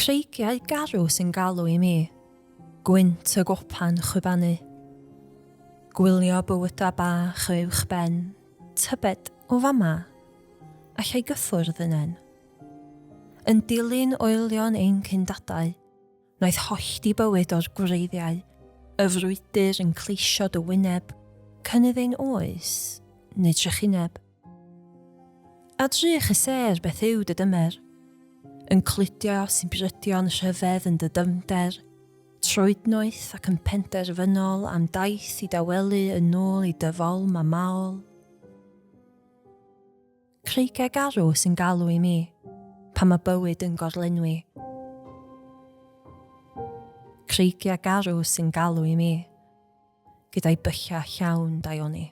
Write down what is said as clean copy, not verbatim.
Creigiau garw sy'n galw I mi, gwynt y gopan chwibanu. Gwylio bywyda bach o uwch ben, tybed o fama, allai gyffwrdd ynen. Yn dilyn oelion ein cyndadau, wnaeth hollti bywyd o'r gwreiddiau, y frwydr yn cleisio dy wyneb, cynnydd ein oes, neu drychineb. A drych y ser beth yw dy dymer, yn cludio sy'n brydio'n rhyfedd yn dy dymder, troednoeth ac yn penderfynol am daith I dawelu yn ôl I dyfol mamaol. Creigiau garw sy'n galw I mi, pan mae bywyd yn gorlenwi. Creigiau garw sy'n galw I mi, gyda'i bylla llawn daioni.